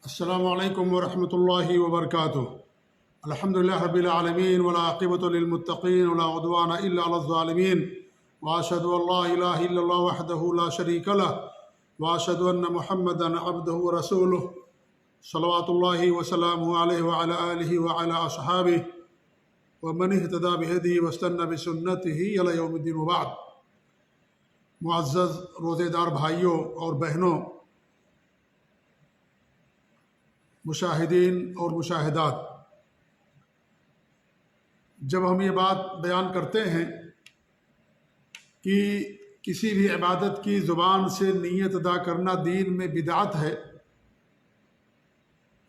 السلام علیکم ورحمۃ اللہ وبرکاتہ۔ الحمدللہ رب العالمین والعاقبۃ للمتقین ولا عدوان الا علی الظالمین، واشهد ان لا الہ الا اللہ وحدہ لا شریک لہ، واشهد ان محمدا عبدہ ورسولہ، صلوات اللہ وسلامہ علیہ وعلی آلہ وعلی اصحابہ ومن اہتدی بہدیہ واستنى بسنتہ الی یوم الدین، وبعد۔ معزز روزے دار بھائیوں اور بہنوں، مشاہدین اور مشاہدات، جب ہم یہ بات بیان کرتے ہیں کہ کسی بھی عبادت کی زبان سے نیت ادا کرنا دین میں بدعت ہے،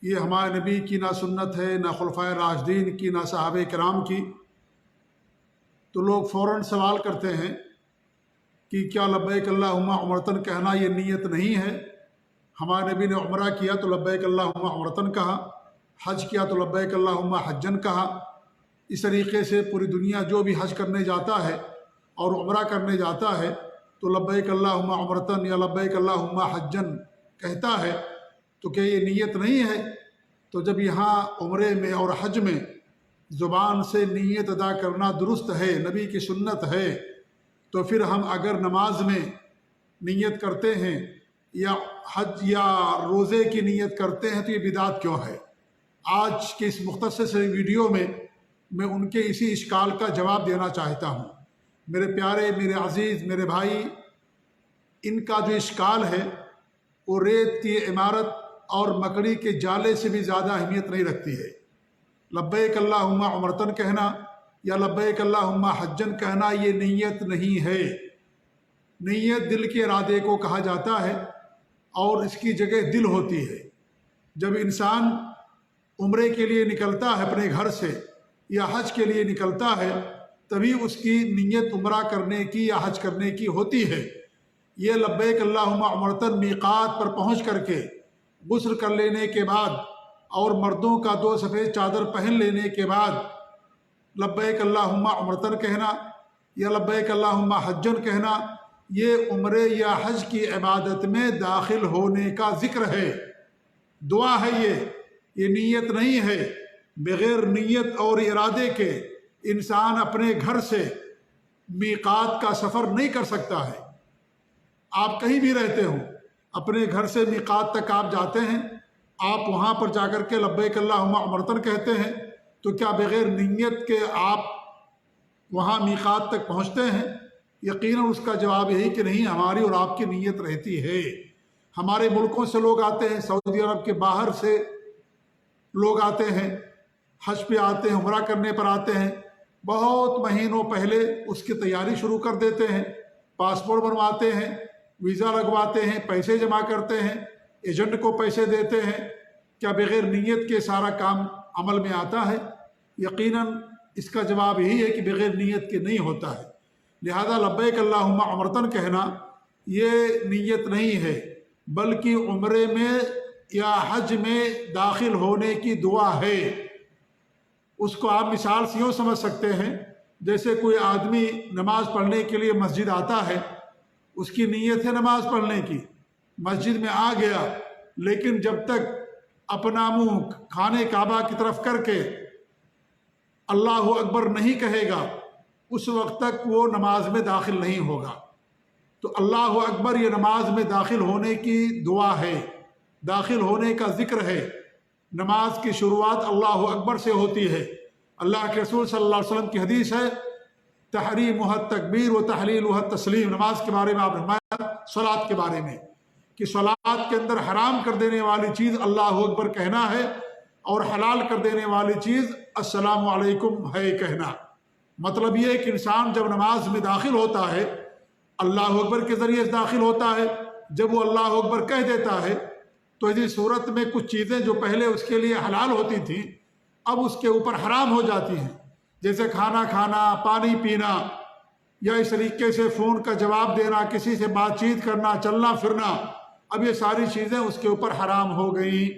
یہ ہمارے نبی کی نہ سنت ہے، نہ خلفائے راشدین کی، نہ صحابہ کرام کی، تو لوگ فوراً سوال کرتے ہیں کہ کیا لبیک اللہم عمرتن کہنا یہ نیت نہیں ہے؟ ہمارے نبی نے عمرہ کیا تو لبیک اللہم عمرتن کہا، حج کیا تو لبیک اللہم حجن کہا۔ اس طریقے سے پوری دنیا جو بھی حج کرنے جاتا ہے اور عمرہ کرنے جاتا ہے تو لبیک اللہم عمرتن یا لبیک اللہم حجن کہتا ہے، تو کہ یہ نیت نہیں ہے؟ تو جب یہاں عمرے میں اور حج میں زبان سے نیت ادا کرنا درست ہے، نبی کی سنت ہے، تو پھر ہم اگر نماز میں نیت کرتے ہیں یا حج یا روزے کی نیت کرتے ہیں تو یہ بدعت کیوں ہے؟ آج کے اس مختصر سے ویڈیو میں میں ان کے اسی اشکال کا جواب دینا چاہتا ہوں۔ میرے پیارے، میرے عزیز، میرے بھائی، ان کا جو اشکال ہے وہ ریت کی عمارت اور مکڑی کے جالے سے بھی زیادہ اہمیت نہیں رکھتی ہے۔ لبیک اللہم عمرتن کہنا یا لبیک اللہم حجن کہنا یہ نیت نہیں ہے۔ نیت دل کے ارادے کو کہا جاتا ہے اور اس کی جگہ دل ہوتی ہے۔ جب انسان عمرے کے لیے نکلتا ہے اپنے گھر سے یا حج کے لیے نکلتا ہے، تبھی اس کی نیت عمرہ کرنے کی یا حج کرنے کی ہوتی ہے۔ یہ لبیک اللہم عمرتن میقات پر پہنچ کر کے غسل کر لینے کے بعد اور مردوں کا 2 سفید چادر پہن لینے کے بعد لبیک اللہم عمرتن کہنا یا لبیک اللہم حجن کہنا، یہ عمرے یا حج کی عبادت میں داخل ہونے کا ذکر ہے، دعا ہے، یہ نیت نہیں ہے۔ بغیر نیت اور ارادے کے انسان اپنے گھر سے میقات کا سفر نہیں کر سکتا ہے۔ آپ کہیں بھی رہتے ہوں، اپنے گھر سے میقات تک آپ جاتے ہیں، آپ وہاں پر جا کر کے لبیک اللہم عمرتن کہتے ہیں، تو کیا بغیر نیت کے آپ وہاں میقات تک پہنچتے ہیں؟ یقیناً اس کا جواب یہی کہ نہیں، ہماری اور آپ کی نیت رہتی ہے۔ ہمارے ملکوں سے لوگ آتے ہیں، سعودی عرب کے باہر سے لوگ آتے ہیں، حج پہ آتے ہیں، عمرہ کرنے پر آتے ہیں، بہت مہینوں پہلے اس کی تیاری شروع کر دیتے ہیں، پاسپورٹ بنواتے ہیں، ویزا لگواتے ہیں، پیسے جمع کرتے ہیں، ایجنٹ کو پیسے دیتے ہیں۔ کیا بغیر نیت کے سارا کام عمل میں آتا ہے؟ یقیناً اس کا جواب یہی ہے کہ بغیر نیت کے نہیں ہوتا ہے۔ لہذا لبیک اللہم عمرتن کہنا یہ نیت نہیں ہے، بلکہ عمرے میں یا حج میں داخل ہونے کی دعا ہے۔ اس کو آپ مثال سے یوں سمجھ سکتے ہیں، جیسے کوئی آدمی نماز پڑھنے کے لیے مسجد آتا ہے، اس کی نیت ہے نماز پڑھنے کی، مسجد میں آ گیا، لیکن جب تک اپنا منہ خانہ کعبہ کی طرف کر کے اللہ اکبر نہیں کہے گا، اس وقت تک وہ نماز میں داخل نہیں ہوگا۔ تو اللہ اکبر یہ نماز میں داخل ہونے کی دعا ہے، داخل ہونے کا ذکر ہے۔ نماز کی شروعات اللہ اکبر سے ہوتی ہے۔ اللہ کے رسول صلی اللہ علیہ وسلم کی حدیث ہے، تحریمھا التکبیر و تحلیلھا التسلیم۔ نماز کے بارے میں آپ نے فرمایا، صلاۃ کے بارے میں، کہ صلاۃ کے اندر حرام کر دینے والی چیز اللہ اکبر کہنا ہے اور حلال کر دینے والی چیز السلام علیکم ہے کہنا۔ مطلب یہ کہ انسان جب نماز میں داخل ہوتا ہے، اللہ اکبر کے ذریعے سے داخل ہوتا ہے۔ جب وہ اللہ اکبر کہہ دیتا ہے تو اسی صورت میں کچھ چیزیں جو پہلے اس کے لیے حلال ہوتی تھیں اب اس کے اوپر حرام ہو جاتی ہیں، جیسے کھانا کھانا، پانی پینا، یا اس طریقے سے فون کا جواب دینا، کسی سے بات چیت کرنا، چلنا پھرنا، اب یہ ساری چیزیں اس کے اوپر حرام ہو گئیں۔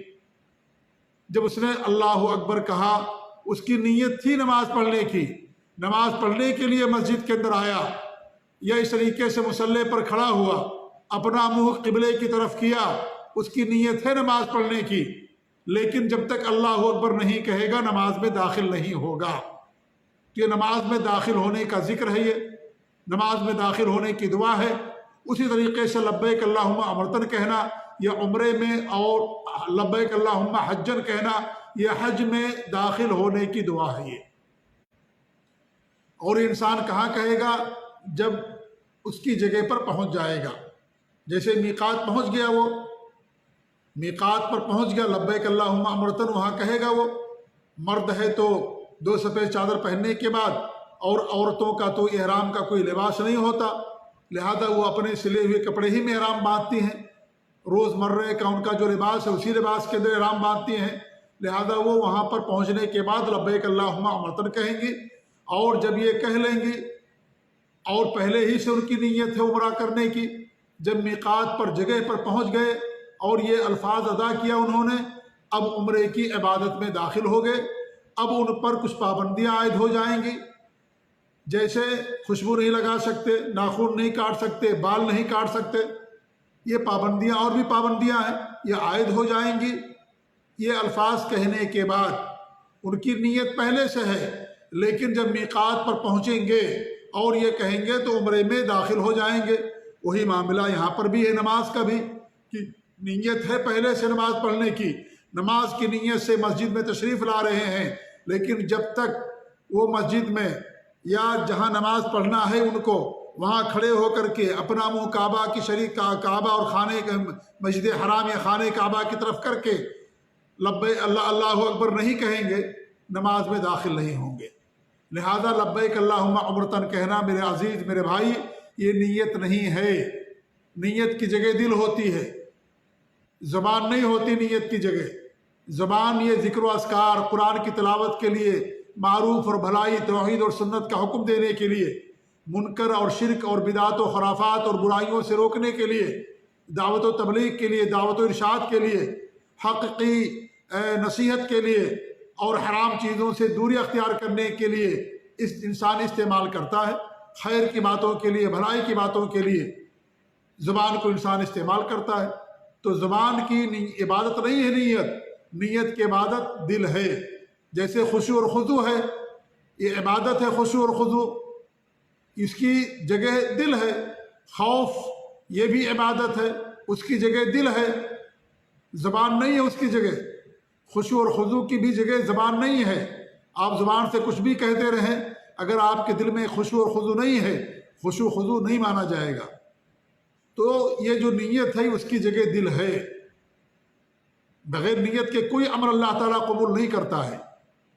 جب اس نے اللہ اکبر کہا، اس کی نیت تھی نماز پڑھنے کی، نماز پڑھنے کے لیے مسجد کے اندر آیا، یا اس طریقے سے مصلی پر کھڑا ہوا، اپنا منہ قبلے کی طرف کیا، اس کی نیت ہے نماز پڑھنے کی، لیکن جب تک اللہ اکبر نہیں کہے گا نماز میں داخل نہیں ہوگا۔ تو یہ نماز میں داخل ہونے کا ذکر ہے، یہ نماز میں داخل ہونے کی دعا ہے۔ اسی طریقے سے لبیک اللہم عمرتن کہنا یہ عمرے میں، اور لبیک اللہم حجن کہنا یہ حج میں داخل ہونے کی دعا ہے یہ۔ اور انسان کہاں کہے گا؟ جب اس کی جگہ پر پہنچ جائے گا، جیسے میقات پہنچ گیا، وہ میقات پر پہنچ گیا، لبیک اللہم عمرتن وہاں کہے گا۔ وہ مرد ہے تو 2 سفید چادر پہننے کے بعد، اور عورتوں کا تو احرام کا کوئی لباس نہیں ہوتا، لہذا وہ اپنے سلے ہوئے کپڑے ہی میں احرام باندھتی ہیں، روز مرے کا ان کا جو لباس ہے اسی لباس کے اندر احرام باندھتی ہیں، لہذا وہ وہاں پر پہنچنے کے بعد لبیک اللہم عمرتن کہیں گی۔ اور جب یہ کہہ لیں گی، اور پہلے ہی سے ان کی نیت ہے عمرہ کرنے کی، جب میقات پر جگہ پر پہنچ گئے اور یہ الفاظ ادا کیا انہوں نے، اب عمرے کی عبادت میں داخل ہو گئے۔ اب ان پر کچھ پابندیاں عائد ہو جائیں گی، جیسے خوشبو نہیں لگا سکتے، ناخن نہیں کاٹ سکتے، بال نہیں کاٹ سکتے، یہ پابندیاں اور بھی پابندیاں ہیں، یہ عائد ہو جائیں گی۔ یہ الفاظ کہنے کے بعد ان کی نیت پہلے سے ہے، لیکن جب میقات پر پہنچیں گے اور یہ کہیں گے تو عمرے میں داخل ہو جائیں گے۔ وہی معاملہ یہاں پر بھی ہے نماز کا بھی، کہ نیت ہے پہلے سے نماز پڑھنے کی، نماز کی نیت سے مسجد میں تشریف لا رہے ہیں، لیکن جب تک وہ مسجد میں یا جہاں نماز پڑھنا ہے ان کو وہاں کھڑے ہو کر کے اپنا منہ کعبہ کی شریف کعبہ اور خانے مسجد حرام یا خانے کعبہ کی طرف کر کے لبیک اللہ اکبر نہیں کہیں گے، نماز میں داخل نہیں ہوں گے۔ لہذا لبیک اللہم عمرتن کہنا میرے عزیز، میرے بھائی، یہ نیت نہیں ہے۔ نیت کی جگہ دل ہوتی ہے، زبان نہیں ہوتی نیت کی جگہ۔ زبان یہ ذکر و اذکار، قرآن کی تلاوت کے لیے، معروف اور بھلائی، توحید اور سنت کا حکم دینے کے لیے، منکر اور شرک اور بدعات و خرافات اور برائیوں سے روکنے کے لیے، دعوت و تبلیغ کے لیے، دعوت و ارشاد کے لیے، حق کی نصیحت کے لیے، اور حرام چیزوں سے دوری اختیار کرنے کے لیے اس انسان استعمال کرتا ہے۔ خیر کی باتوں کے لیے، بھلائی کی باتوں کے لیے زبان کو انسان استعمال کرتا ہے۔ تو زبان کی عبادت نہیں ہے نیت، نیت کی عبادت دل ہے۔ جیسے خشوع اور خضوع ہے، یہ عبادت ہے خشوع اور خضوع، اس کی جگہ دل ہے۔ خوف یہ بھی عبادت ہے، اس کی جگہ دل ہے، زبان نہیں ہے اس کی جگہ۔ خشوع اور خضوع کی بھی جگہ زبان نہیں ہے۔ آپ زبان سے کچھ بھی کہتے رہیں، اگر آپ کے دل میں خشوع اور خضوع نہیں ہے، خشوع خضوع نہیں مانا جائے گا۔ تو یہ جو نیت ہے اس کی جگہ دل ہے۔ بغیر نیت کے کوئی عمل اللہ تعالیٰ قبول نہیں کرتا ہے،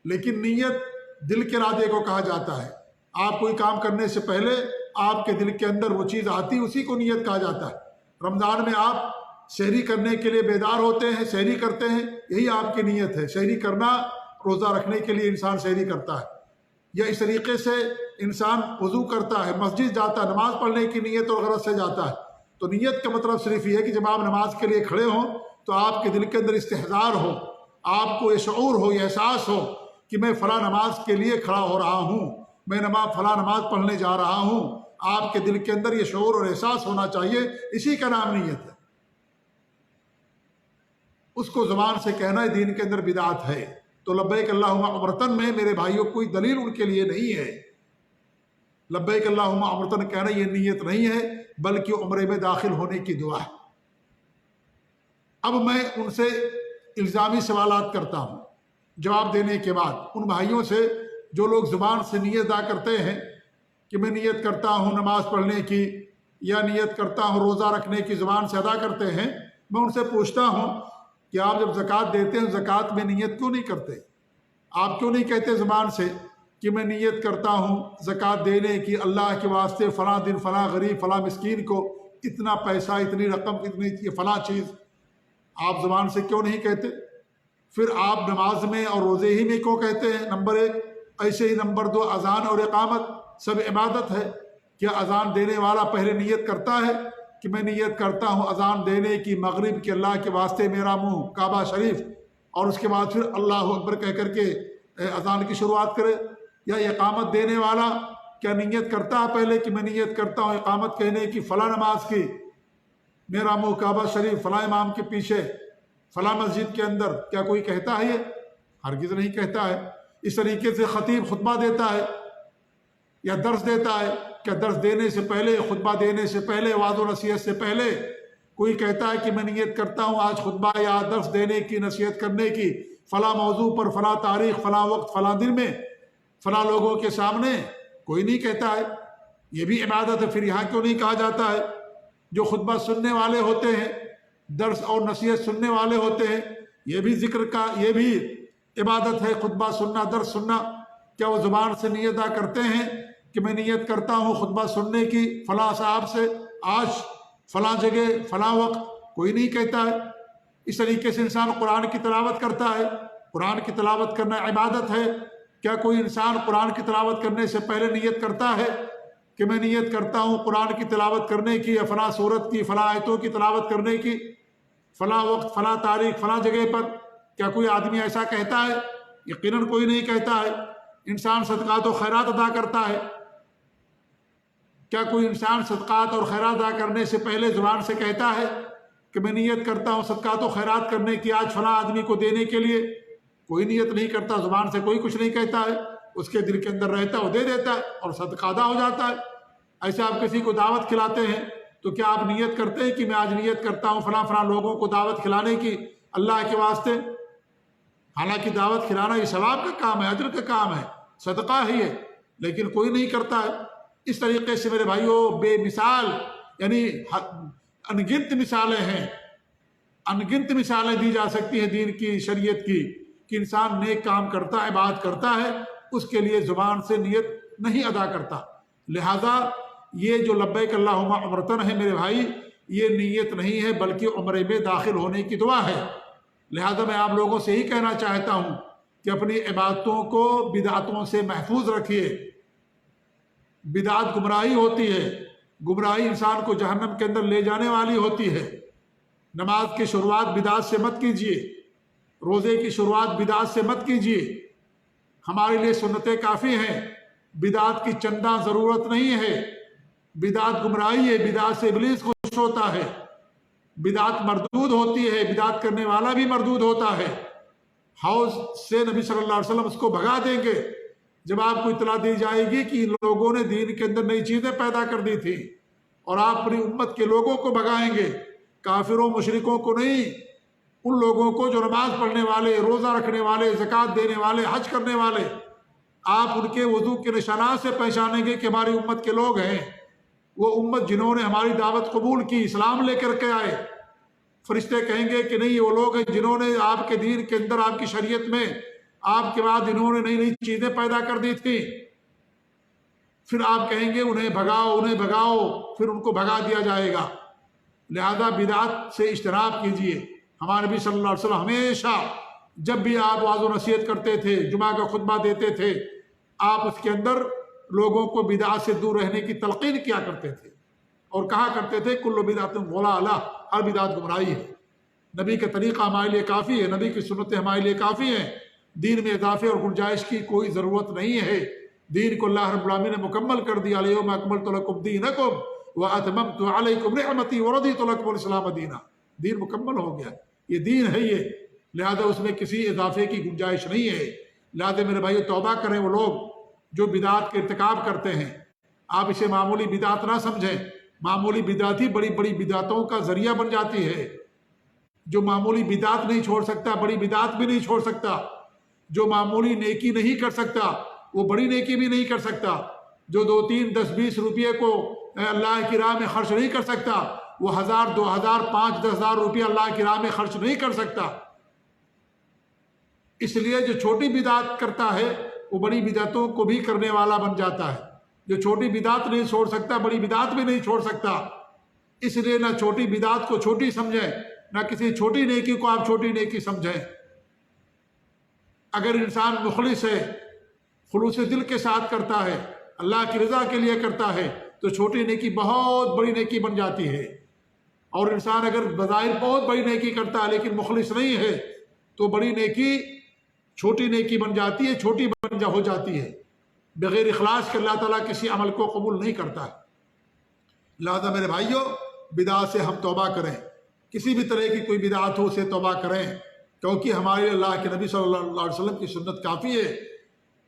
لیکن نیت دل کے ارادے کو کہا جاتا ہے۔ آپ کوئی کام کرنے سے پہلے آپ کے دل کے اندر وہ چیز آتی، اسی کو نیت کہا جاتا ہے۔ رمضان میں آپ سحری کرنے کے لیے بیدار ہوتے ہیں، سحری کرتے ہیں، یہی آپ کی نیت ہے۔ سحری کرنا، روزہ رکھنے کے لیے انسان سحری کرتا ہے، یا اس طریقے سے انسان وضو کرتا ہے، مسجد جاتا ہے، نماز پڑھنے کی نیت اور غرض سے جاتا ہے۔ تو نیت کا مطلب صرف یہ ہے کہ جب آپ نماز کے لیے کھڑے ہوں تو آپ کے دل کے اندر استحضار ہو، آپ کو یہ شعور ہو، یہ احساس ہو کہ میں فلاں نماز کے لیے کھڑا ہو رہا ہوں، میں فلاں نماز پڑھنے جا رہا ہوں۔ آپ کے دل کے اندر یہ شعور اور احساس ہونا چاہیے، اسی کا نام نیت ہے۔ اس کو زبان سے کہنا دین کے اندر بدعت ہے۔ تو لبیک اللہم عمرتن میں میرے بھائیوں کوئی دلیل ان کے لیے نہیں ہے۔ لبیک اللہم عمرتن کہنا یہ نیت نہیں ہے، بلکہ عمرے میں داخل ہونے کی دعا ہے۔ اب میں ان سے الزامی سوالات کرتا ہوں جواب دینے کے بعد، ان بھائیوں سے جو لوگ زبان سے نیت ادا کرتے ہیں کہ میں نیت کرتا ہوں نماز پڑھنے کی، یا نیت کرتا ہوں روزہ رکھنے کی، زبان سے ادا کرتے ہیں، میں ان سے پوچھتا ہوں کہ آپ جب زکوٰۃ دیتے ہیں زکوٰۃ میں نیت کیوں نہیں کرتے؟ آپ کیوں نہیں کہتے زبان سے کہ میں نیت کرتا ہوں زکوٰۃ دینے کی اللہ کے واسطے، فلاں دن فلاں غریب فلاں مسکین کو اتنا پیسہ، اتنی رقم، اتنی فلاں چیز؟ آپ زبان سے کیوں نہیں کہتے؟ پھر آپ نماز میں اور روزے ہی میں کیوں کہتے ہیں؟ نمبر 1۔ ایسے ہی نمبر 2، اذان اور اقامت سب عبادت ہے۔ کیا اذان دینے والا پہلے نیت کرتا ہے کہ میں نیت کرتا ہوں اذان دینے کی مغرب کے اللہ کے واسطے، میرا منہ کعبہ شریف، اور اس کے بعد پھر اللہ اکبر کہہ کر کے اذان کی شروعات کرے؟ یا اقامت دینے والا کیا نیت کرتا ہے پہلے کہ میں نیت کرتا ہوں اقامت کہنے کی فلاں نماز کی، میرا منہ کعبہ شریف فلاں امام کے پیچھے، فلاں مسجد کے اندر، کیا کوئی کہتا ہے یہ؟ ہرگز نہیں کہتا ہے۔ اس طریقے سے خطیب خطبہ دیتا ہے یا درس دیتا ہے، کیا درس دینے سے پہلے، خطبہ دینے سے پہلے، وعظ و نصیحت سے پہلے کوئی کہتا ہے کہ میں نیت کرتا ہوں آج خطبہ یا درس دینے کی، نصیحت کرنے کی، فلاں موضوع پر، فلاں تاریخ، فلاں وقت، فلاں دن میں، فلاں لوگوں کے سامنے؟ کوئی نہیں کہتا ہے۔ یہ بھی عبادت ہے، پھر یہاں کیوں نہیں کہا جاتا ہے؟ جو خطبہ سننے والے ہوتے ہیں، درس اور نصیحت سننے والے ہوتے ہیں، یہ بھی ذکر کا، یہ بھی عبادت ہے، خطبہ سننا، درس سننا۔ کیا وہ زبان سے نیت ادا کرتے ہیں کہ میں نیت کرتا ہوں خطبہ سننے کی فلاں صاحب سے آج فلاں جگہ فلاں وقت؟ کوئی نہیں کہتا ہے۔ اس طریقے سے انسان قرآن کی تلاوت کرتا ہے، قرآن کی تلاوت کرنا عبادت ہے۔ کیا کوئی انسان قرآن کی تلاوت کرنے سے پہلے نیت کرتا ہے کہ میں نیت کرتا ہوں قرآن کی تلاوت کرنے کی، یا فلاں سورت کی، فلاں آیتوں کی تلاوت کرنے کی، فلاں وقت، فلاں تاریخ، فلاں جگہ پر؟ کیا کوئی آدمی ایسا کہتا ہے؟ یقیناً کوئی نہیں کہتا ہے۔ انسان صدقات و خیرات ادا کرتا ہے، کیا کوئی انسان صدقات اور خیرات ادا کرنے سے پہلے زبان سے کہتا ہے کہ میں نیت کرتا ہوں صدقات و خیرات کرنے کی آج فلاں آدمی کو دینے کے لیے؟ کوئی نیت نہیں کرتا، زبان سے کوئی کچھ نہیں کہتا ہے، اس کے دل کے اندر رہتا ہے، وہ دے دیتا ہے اور صدقہ ادا ہو جاتا ہے۔ ایسے آپ کسی کو دعوت کھلاتے ہیں تو کیا آپ نیت کرتے ہیں کہ میں آج نیت کرتا ہوں فلاں فلاں لوگوں کو دعوت کھلانے کی اللہ کے واسطے؟ حالانکہ دعوت کھلانا یہ ثواب کا کام ہے، اجر کا کام ہے، صدقہ ہے یہ، لیکن کوئی نہیں کرتا ہے۔ اس طریقے سے میرے بھائیوں بے مثال، یعنی انگنت مثالیں ہیں، انگنت مثالیں دی جا سکتی ہیں دین کی، شریعت کی، کہ انسان نیک کام کرتا ہے، بات کرتا ہے، اس کے لیے زبان سے نیت نہیں ادا کرتا۔ لہذا یہ جو لبیک اللہم عمرتن ہے میرے بھائی، یہ نیت نہیں ہے بلکہ عمرے میں داخل ہونے کی دعا ہے۔ لہذا میں آپ لوگوں سے ہی کہنا چاہتا ہوں کہ اپنی عبادتوں کو بدعتوں سے محفوظ رکھیے۔ بدعت گمراہی ہوتی ہے، گمراہی انسان کو جہنم کے اندر لے جانے والی ہوتی ہے۔ نماز کی شروعات بدعت سے مت کیجیے، روزے کی شروعات بدعت سے مت کیجیے۔ ہمارے لیے سنتیں کافی ہیں، بدعت کی چندہ ضرورت نہیں ہے۔ بدعت گمراہی ہے، بدعت سے ابلیس خوش ہوتا ہے، بدعت مردود ہوتی ہے، بدعت کرنے والا بھی مردود ہوتا ہے۔ حوض سے نبی صلی اللہ علیہ وسلم اس کو بھگا دیں گے جب آپ کو اطلاع دی جائے گی کہ ان لوگوں نے دین کے اندر نئی چیزیں پیدا کر دی تھی، اور آپ اپنی امت کے لوگوں کو بھگائیں گے، کافروں مشرکوں کو نہیں، ان لوگوں کو جو نماز پڑھنے والے، روزہ رکھنے والے، زکوٰۃ دینے والے، حج کرنے والے۔ آپ ان کے وضو کے نشانات سے پہچانیں گے کہ ہماری امت کے لوگ ہیں، وہ امت جنہوں نے ہماری دعوت قبول کی، اسلام لے کر کے آئے۔ فرشتے کہیں گے کہ نہیں، یہ وہ لوگ ہیں جنہوں نے آپ کے دین کے اندر، آپ کی شریعت میں آپ کے بعد انہوں نے نئی نئی چیزیں پیدا کر دی تھی۔ پھر آپ کہیں گے انہیں بھگاؤ، انہیں بھگاؤ، پھر ان کو بھگا دیا جائے گا۔ لہذا بدعت سے اجتناب کیجیے۔ ہمارے نبی صلی اللہ علیہ وسلم ہمیشہ جب بھی آپ وعظ و نصیحت کرتے تھے، جمعہ کا خطبہ دیتے تھے، آپ اس کے اندر لوگوں کو بدعت سے دور رہنے کی تلقین کیا کرتے تھے، اور کہا کرتے تھے کل بدعت ضلالہ، ہر بدعت گمراہی ہے۔ نبی کا طریقہ ہمارے لیے کافی ہے، نبی کی سنتیں ہمارے لیے کافی ہیں، دین میں اضافے اور گنجائش کی کوئی ضرورت نہیں ہے۔ دین کو اللہ رب العالمین نے مکمل کر دیا، الیوم اکملت لکم دینکم واتممت علیکم نعمتی ورضیت لکم الاسلام دینا۔ دین مکمل ہو گیا، یہ دین ہے یہ، لہذا اس میں کسی اضافے کی گنجائش نہیں ہے۔ لہذا میرے بھائیو توبہ کریں وہ لوگ جو بدعات کے ارتکاب کرتے ہیں۔ آپ اسے معمولی بدعت نہ سمجھیں، معمولی بدعت ہی بڑی بڑی بدعتوں کا ذریعہ بن جاتی ہے۔ جو معمولی بدعت نہیں چھوڑ سکتا، بڑی بدعت بھی نہیں چھوڑ سکتا۔ جو معمولی نیکی نہیں کر سکتا، وہ بڑی نیکی بھی نہیں کر سکتا۔ جو 2 3 10 20 روپئے کو اللہ کی راہ میں خرچ نہیں کر سکتا، وہ 1000 2000 5 10,000 روپیہ اللہ کی راہ میں خرچ نہیں کر سکتا۔ اس لیے جو چھوٹی بدعت کرتا ہے وہ بڑی بدعتوں کو بھی کرنے والا بن جاتا ہے۔ جو چھوٹی بدعت نہیں چھوڑ سکتا، بڑی بدعت بھی نہیں چھوڑ سکتا۔ اس لیے نہ چھوٹی بدعت کو چھوٹی سمجھیں، نہ کسی چھوٹی نیکی کو آپ چھوٹی نیکی سمجھیں۔ اگر انسان مخلص ہے، خلوص دل کے ساتھ کرتا ہے، اللہ کی رضا کے لیے کرتا ہے، تو چھوٹی نیکی بہت بڑی نیکی بن جاتی ہے۔ اور انسان اگر بظاہر بہت بڑی نیکی کرتا ہے لیکن مخلص نہیں ہے، تو بڑی نیکی چھوٹی نیکی بن جاتی ہے، چھوٹی ہو جاتی ہے۔ بغیر اخلاص کے اللہ تعالیٰ کسی عمل کو قبول نہیں کرتا ہے۔ لہذا میرے بھائیوں، بدعات سے ہم توبہ کریں، کسی بھی طرح کی کوئی بدعت ہو اسے توبہ کریں، کیونکہ ہمارے لیے اللہ کے نبی صلی اللہ علیہ وسلم کی سنت کافی ہے،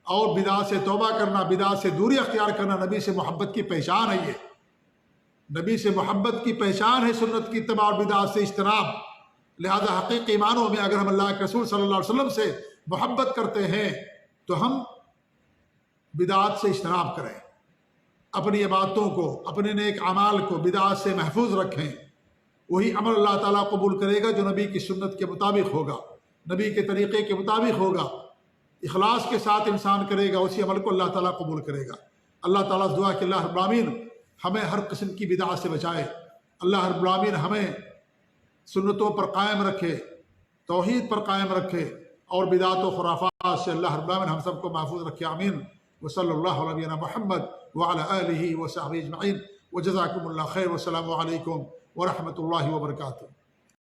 اور بدعت سے توبہ کرنا، بدعت سے دوری اختیار کرنا نبی سے محبت کی پہچان ہے۔ یہ نبی سے محبت کی پہچان ہے سنت کی اتباع اور بدعت سے اجتناب۔ لہذا حقیقی ایمانوں میں اگر ہم اللہ کے رسول صلی اللہ علیہ وسلم سے محبت کرتے ہیں تو ہم بدعت سے اجتناب کریں، اپنی عبادتوں کو، اپنے نیک اعمال کو بدعت سے محفوظ رکھیں۔ وہی عمل اللہ تعالیٰ قبول کرے گا جو نبی کی سنت کے مطابق ہوگا، نبی کے طریقے کے مطابق ہوگا، اخلاص کے ساتھ انسان کرے گا، اسی عمل کو اللہ تعالیٰ قبول کرے گا۔ اللہ تعالیٰ سے دعا کہ اللہ رب العالمین ہمیں ہر قسم کی بدعت سے بچائے، اللہ رب العالمین ہمیں سنتوں پر قائم رکھے، توحید پر قائم رکھے، اور بدعت و خرافات سے اللہ رب العالمین ہم سب کو محفوظ رکھے، آمین۔ وصلی اللہ علیہ نبینا محمد وعلی آلہ وصحبہ اجمعین، وجزاکم اللہ خیر، والسلام علیکم ورحمۃ اللہ وبرکاتہ۔